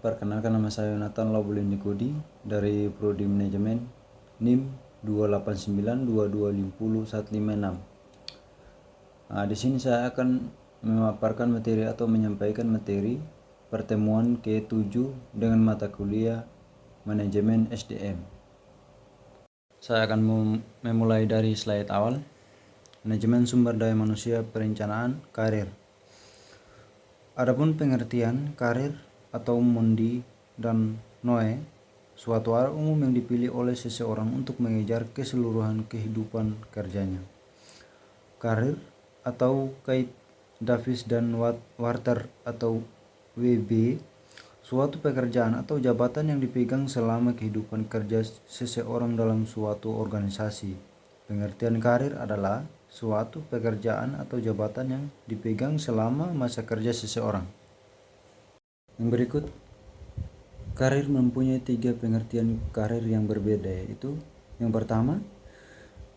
Perkenalkan, nama saya Yonatan Laubulin Nikudi dari Prodi Manajemen NIM 2892250 di sini saya akan memaparkan materi atau menyampaikan materi pertemuan ke-7 dengan mata kuliah Manajemen SDM. Saya akan memulai dari slide awal. Manajemen sumber daya manusia, perencanaan karir. Adapun pengertian karir atau Mondi dan Noe, suatu arah umum yang dipilih oleh seseorang untuk mengejar keseluruhan kehidupan kerjanya. Karir atau Kate Davis dan Walter atau WB, suatu pekerjaan atau jabatan yang dipegang selama kehidupan kerja seseorang dalam suatu organisasi. Pengertian karir adalah suatu pekerjaan atau jabatan yang dipegang selama masa kerja seseorang. Yang berikut, karir mempunyai 3 pengertian karir yang berbeda, yaitu yang pertama,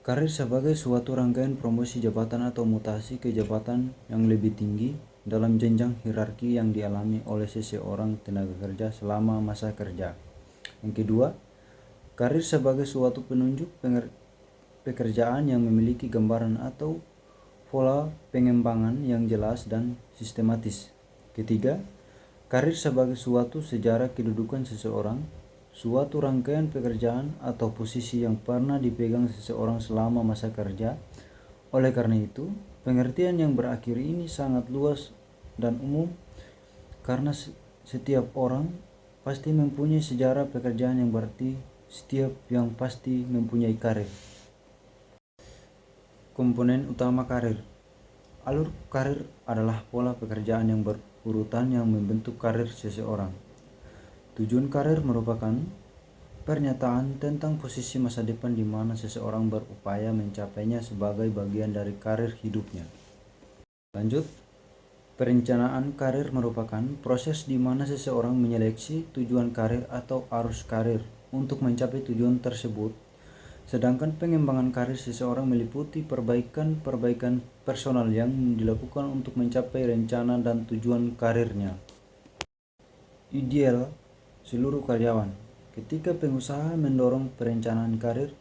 karir sebagai suatu rangkaian promosi jabatan atau mutasi ke jabatan yang lebih tinggi dalam jenjang hierarki yang dialami oleh seseorang tenaga kerja selama masa kerja. Yang kedua, karir sebagai suatu penunjuk pekerjaan yang memiliki gambaran atau pola pengembangan yang jelas dan sistematis. Ketiga, karir sebagai suatu sejarah kedudukan seseorang, suatu rangkaian pekerjaan atau posisi yang pernah dipegang seseorang selama masa kerja. Oleh karena itu, pengertian yang berakhir ini sangat luas dan umum karena setiap orang pasti mempunyai sejarah pekerjaan, yang berarti setiap yang pasti mempunyai karir. Komponen utama karir. Alur karir adalah pola pekerjaan yang berurutan yang membentuk karir seseorang. Tujuan karir merupakan pernyataan tentang posisi masa depan di mana seseorang berupaya mencapainya sebagai bagian dari karir hidupnya. Lanjut, perencanaan karir merupakan proses di mana seseorang menyeleksi tujuan karir atau arus karir untuk mencapai tujuan tersebut. Sedangkan pengembangan karir seseorang meliputi perbaikan personal yang dilakukan untuk mencapai rencana dan tujuan karirnya. Ideal seluruh karyawan. Ketika pengusaha mendorong perencanaan karir,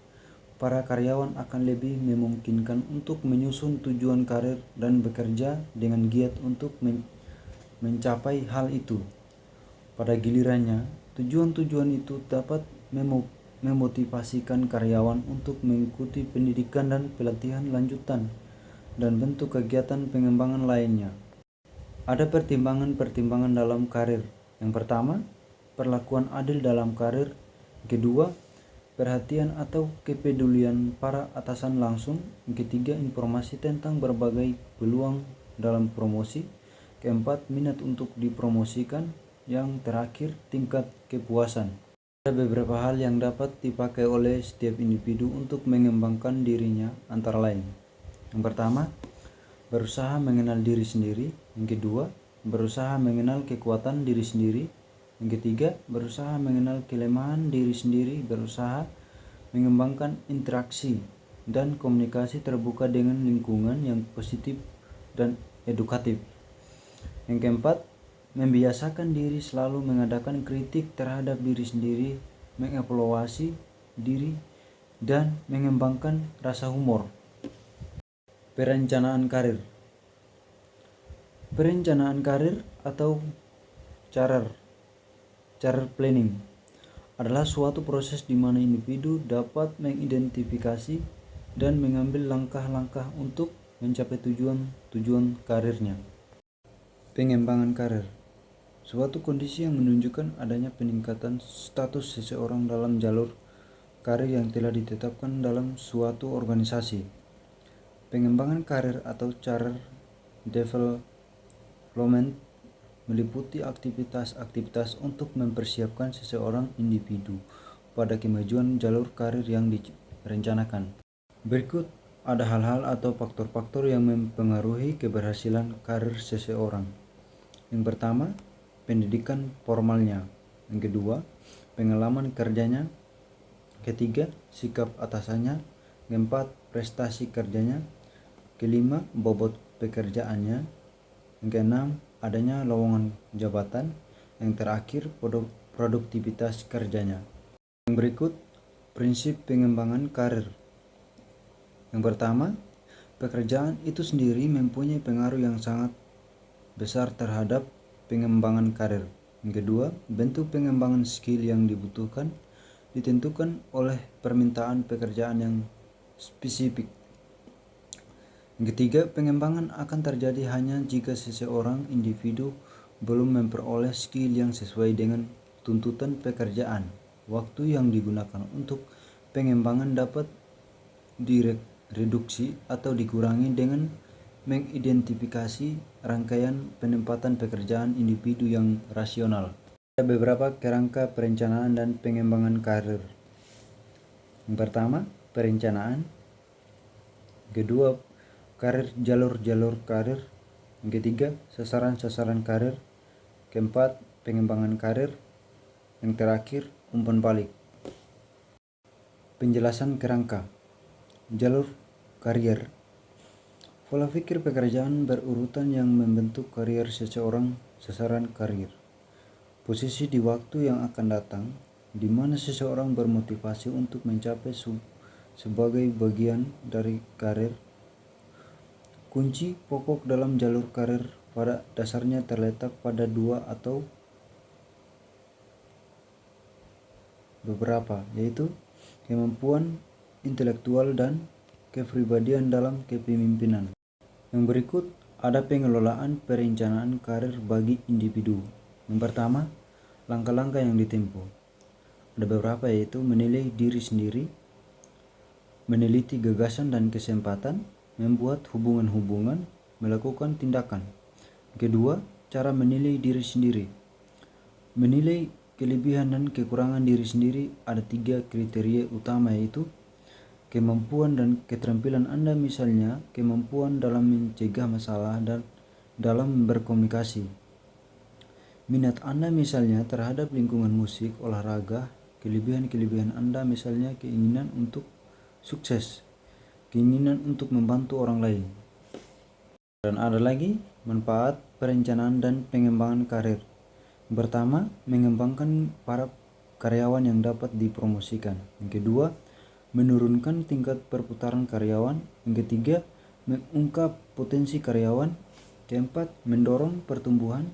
para karyawan akan lebih memungkinkan untuk menyusun tujuan karir dan bekerja dengan giat untuk mencapai hal itu. Pada gilirannya, tujuan-tujuan itu dapat memotivasikan karyawan untuk mengikuti pendidikan dan pelatihan lanjutan dan bentuk kegiatan pengembangan lainnya. Ada pertimbangan-pertimbangan dalam karir. Yang pertama, perlakuan adil dalam karir. Kedua, perhatian atau kepedulian para atasan langsung. Ketiga, informasi tentang berbagai peluang dalam promosi. Keempat, minat untuk dipromosikan. Yang terakhir, tingkat kepuasan. Ada beberapa hal yang dapat dipakai oleh setiap individu untuk mengembangkan dirinya, antara lain. Yang pertama, berusaha mengenal diri sendiri. Yang kedua, berusaha mengenal kekuatan diri sendiri. Yang ketiga, berusaha mengenal kelemahan diri sendiri, berusaha mengembangkan interaksi dan komunikasi terbuka dengan lingkungan yang positif dan edukatif. Yang keempat, membiasakan diri selalu mengadakan kritik terhadap diri sendiri, mengevaluasi diri, dan mengembangkan rasa humor. Perencanaan karir. Perencanaan karir atau career planning adalah suatu proses di mana individu dapat mengidentifikasi dan mengambil langkah-langkah untuk mencapai tujuan karirnya. Pengembangan karir. Suatu kondisi yang menunjukkan adanya peningkatan status seseorang dalam jalur karir yang telah ditetapkan dalam suatu organisasi. Pengembangan karir atau career development meliputi aktivitas-aktivitas untuk mempersiapkan seseorang individu pada kemajuan jalur karir yang direncanakan. Berikut ada hal-hal atau faktor-faktor yang mempengaruhi keberhasilan karir seseorang. Yang pertama, pendidikan formalnya. Yang kedua, pengalaman kerjanya. Ketiga, sikap atasannya. Keempat, prestasi kerjanya. Kelima, bobot pekerjaannya. Yang keenam, adanya lowongan jabatan. yang terakhir produktivitas kerjanya. Yang berikut, prinsip pengembangan karir. Yang pertama, pekerjaan itu sendiri mempunyai pengaruh yang sangat besar terhadap pengembangan karir. Yang kedua, bentuk pengembangan skill yang dibutuhkan ditentukan oleh permintaan pekerjaan yang spesifik. Yang ketiga, pengembangan akan terjadi hanya jika seseorang individu belum memperoleh skill yang sesuai dengan tuntutan pekerjaan. Waktu yang digunakan untuk pengembangan dapat direduksi atau dikurangi dengan mengidentifikasi rangkaian penempatan pekerjaan individu yang rasional. Ada beberapa kerangka perencanaan dan pengembangan karir. Yang pertama, perencanaan. Kedua, karir, jalur-jalur karir. Yang ketiga, sasaran-sasaran karir. Keempat, pengembangan karir. Yang terakhir, umpan balik. Penjelasan kerangka. Jalur karier. Pola pikir pekerjaan berurutan yang membentuk karier seseorang. Sasaran karier. Posisi di waktu yang akan datang, di mana seseorang bermotivasi untuk mencapai sebagai bagian dari karir. Kunci pokok dalam jalur karir pada dasarnya terletak pada dua atau beberapa, yaitu kemampuan intelektual dan kepribadian dalam kepemimpinan. Yang berikut ada pengelolaan perencanaan karir bagi individu. Yang pertama, langkah-langkah yang ditempuh. Ada beberapa, yaitu menilai diri sendiri, meneliti gagasan dan kesempatan, membuat hubungan-hubungan, melakukan tindakan. Kedua, cara menilai diri sendiri. Menilai kelebihan dan kekurangan diri sendiri ada 3 kriteria utama, yaitu kemampuan dan keterampilan Anda, misalnya kemampuan dalam mencegah masalah dan dalam berkomunikasi. Minat Anda misalnya terhadap lingkungan musik, olahraga. Kelebihan-kelebihan Anda misalnya keinginan untuk sukses, keinginan untuk membantu orang lain. Dan ada lagi manfaat perencanaan dan pengembangan karir. Yang pertama, mengembangkan para karyawan yang dapat dipromosikan. Yang kedua, menurunkan tingkat perputaran karyawan. Yang ketiga, mengungkap potensi karyawan. Keempat, mendorong pertumbuhan.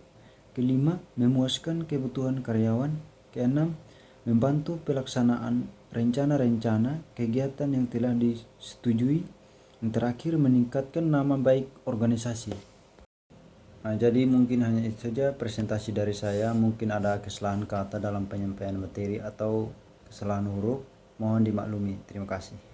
Kelima, memuaskan kebutuhan karyawan. Keenam, membantu pelaksanaan rencana-rencana kegiatan yang telah disetujui. Yang terakhir, meningkatkan nama baik organisasi. Jadi mungkin hanya itu saja presentasi dari saya. Mungkin ada kesalahan kata dalam penyampaian materi atau kesalahan huruf, mohon dimaklumi. Terima kasih.